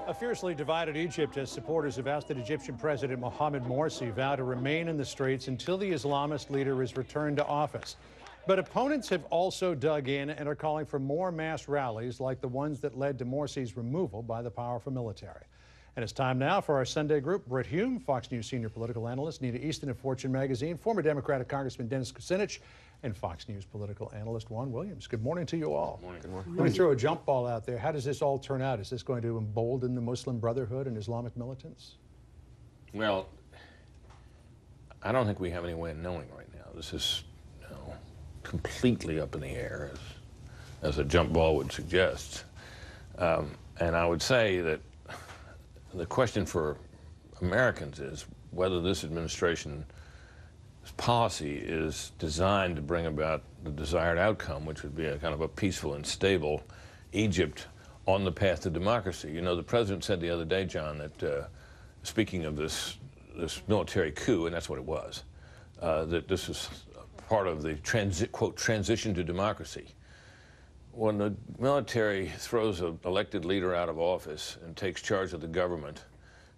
A fiercely divided Egypt as supporters have ousted Egyptian President Mohamed Morsi vow to remain in the streets until the Islamist leader is returned to office. But opponents have also dug in and are calling for more mass rallies like the ones that led to Morsi's removal by the powerful military. And it's time now for our Sunday group. Brit Hume, Fox News senior political analyst, Nita Easton of Fortune magazine, former Democratic Congressman Dennis Kucinich, and Fox News political analyst Juan Williams. Good morning to you all. Good morning. Good morning. Let me throw a jump ball out there. How does this all turn out? Is this going to embolden the Muslim Brotherhood and Islamic militants? Well, I don't think we have any way of knowing right now. This is completely up in the air, as a jump ball would suggest. And I would say that the question for Americans is whether this administration's policy is designed to bring about the desired outcome, which would be a kind of a peaceful and stable Egypt on the path to democracy. You know, the president said the other day, John, that speaking of this military coup, and that's what it was, that this is part of the quote, transition to democracy. When the military throws an elected leader out of office and takes charge of the government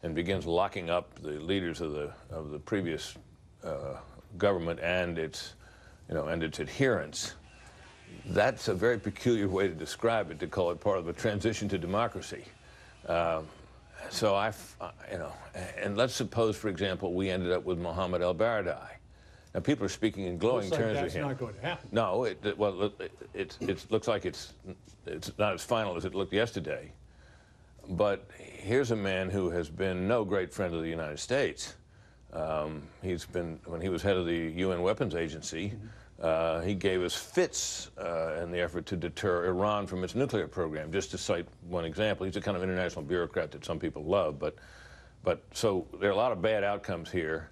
and begins locking up the leaders of the previous government and its adherents, that's a very peculiar way to describe it, to call it part of a transition to democracy. So and let's suppose, for example, we ended up with Mohammed al-Baradei. Now, people are speaking in glowing terms of him. That's not going to happen. No, it looks like it's not as final as it looked yesterday. But here's a man who has been no great friend of the United States. He's been, when he was head of the UN Weapons Agency, he gave us fits in the effort to deter Iran from its nuclear program, just to cite one example. He's a kind of international bureaucrat that some people love. But so there are a lot of bad outcomes here.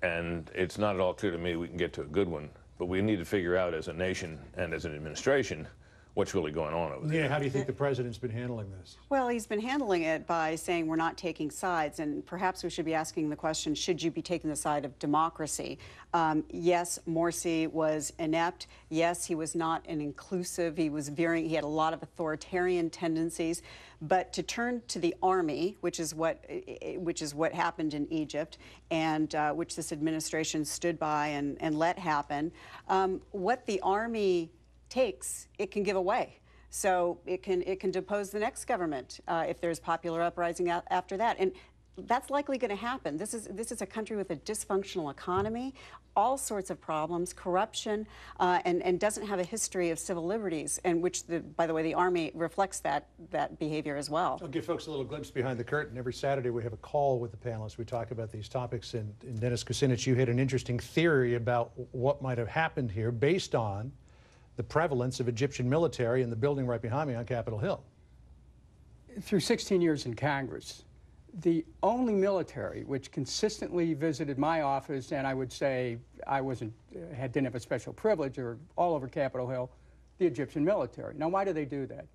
And it's not at all clear to me we can get to a good one, but we need to figure out as a nation and as an administration what's really going on over there. Yeah, how do you think the president's been handling this? Well, he's been handling it by saying we're not taking sides, and perhaps we should be asking the question, should you be taking the side of democracy? Yes, Morsi was inept. Yes, he was not an inclusive. He had a lot of authoritarian tendencies. But to turn to the army, which is what happened in Egypt, and which this administration stood by and let happen, what the army takes, it can give away. So it can depose the next government if there's popular uprising after that. And that's likely going to happen. This is a country with a dysfunctional economy, all sorts of problems, corruption, and doesn't have a history of civil liberties, and which, by the way, the Army reflects that behavior as well. I'll give folks a little glimpse behind the curtain. Every Saturday we have a call with the panelists. We talk about these topics, and Dennis Kucinich, you had an interesting theory about what might have happened here based on the prevalence of Egyptian military in the building right behind me on Capitol Hill. Through 16 years in Congress, the only military which consistently visited my office, and I would say I didn't have a special privilege, or all over Capitol Hill, the Egyptian military. Now, why do they do that?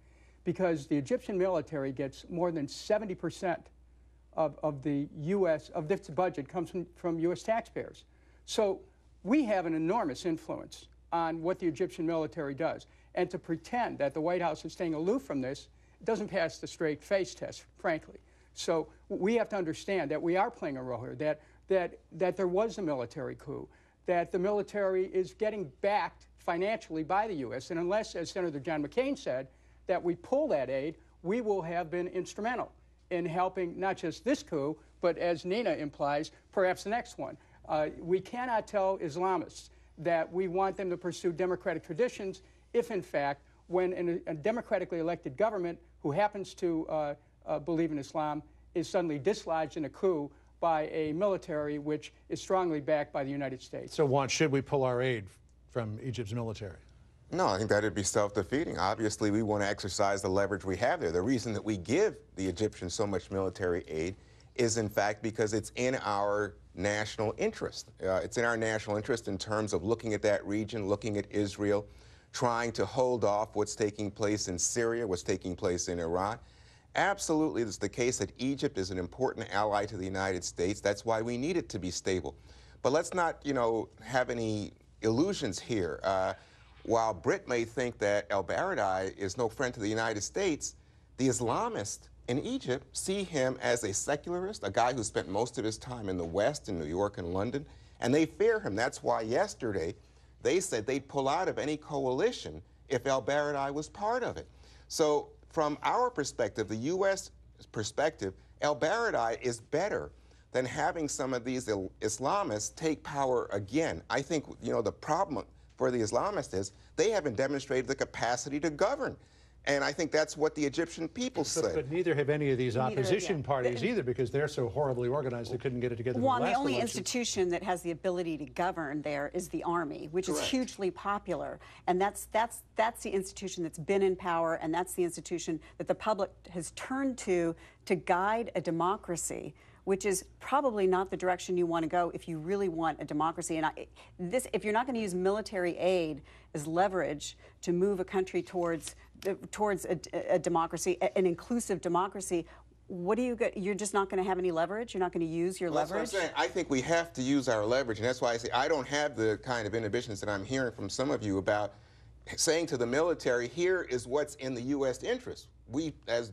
Because the Egyptian military gets more than 70% of the U.S., of this budget comes from U.S. taxpayers. So we have an enormous influence on what the Egyptian military does. And to pretend that the White House is staying aloof from this doesn't pass the straight face test, frankly. So we have to understand that we are playing a role here, that there was a military coup, that the military is getting backed financially by the U.S., and unless, as Senator John McCain said, that we pull that aid, we will have been instrumental in helping not just this coup, but as Nina implies, perhaps the next one. We cannot tell Islamists that we want them to pursue democratic traditions if, in fact, when a democratically elected government who happens to believe in Islam is suddenly dislodged in a coup by a military which is strongly backed by the United States. So, Juan, should we pull our aid from Egypt's military? No, I think that would be self-defeating. Obviously, we want to exercise the leverage we have there. The reason that we give the Egyptians so much military aid is, in fact, because it's in our national interest. It's in our national interest in terms of looking at that region, looking at Israel, trying to hold off what's taking place in Syria, what's taking place in Iran. Absolutely, it's the case that Egypt is an important ally to the United States. That's why we need it to be stable. But let's not, have any illusions here. while Brit may think that el-Baradei is no friend to the United States, the Islamists in Egypt see him as a secularist, a guy who spent most of his time in the West, in New York and London, and they fear him. That's why yesterday they said they'd pull out of any coalition if el-Baradei was part of it. So from our perspective, the U.S. perspective, el-Baradei is better than having some of these Islamists take power again. I think, you know, the problem for the Islamists is they haven't demonstrated the capacity to govern. And I think that's what the Egyptian people say. But neither have any of these opposition parties either, because they're so horribly organized they couldn't get it together. Juan, in the only election. institution that has the ability to govern there is the army, which is hugely popular. And that's the institution that's been in power, and that's the institution that the public has turned to guide a democracy, which is probably not the direction you want to go if you really want a democracy. And if you're not going to use military aid as leverage to move a country towards a democracy, an inclusive democracy, what do you get? You're just not going to have any leverage? You're not going to use your leverage? That's what I'm saying. I think we have to use our leverage, and that's why I say I don't have the kind of inhibitions that I'm hearing from some of you about saying to the military, here is what's in the U.S. interest. We, as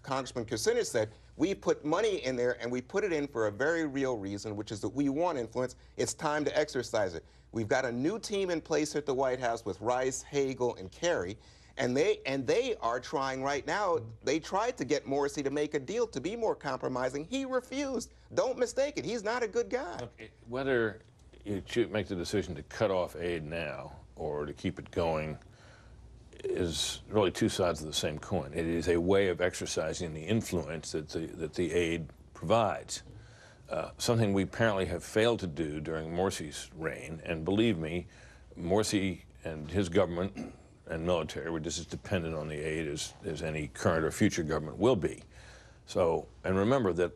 Congressman Kucinich said, we put money in there, and we put it in for a very real reason, which is that we want influence. It's time to exercise it. We've got a new team in place at the White House with Rice, Hagel, and Kerry, and they are trying right now. They tried to get Morsi to make a deal to be more compromising. He refused. Don't mistake it. He's not a good guy. Look, whether you make the decision to cut off aid now or to keep it going is really two sides of the same coin. It is a way of exercising the influence that the aid provides. Something we apparently have failed to do during Morsi's reign, and believe me, Morsi and his government and military were just as dependent on the aid as any current or future government will be. So, and remember that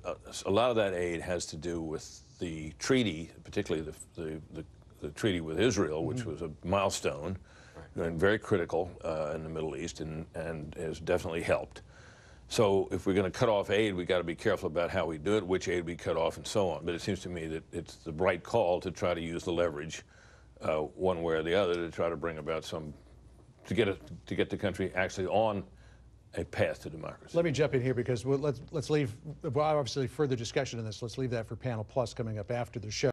a lot of that aid has to do with the treaty, particularly the treaty with Israel, which was a milestone, and very critical in the Middle East, and has definitely helped. So if we're going to cut off aid, we've got to be careful about how we do it, which aid we cut off, and so on. But it seems to me that it's the right call to try to use the leverage one way or the other to try to bring about to get the country actually on a path to democracy. Let me jump in here because let's leave, obviously, further discussion on this. Let's leave that for Panel Plus coming up after the show.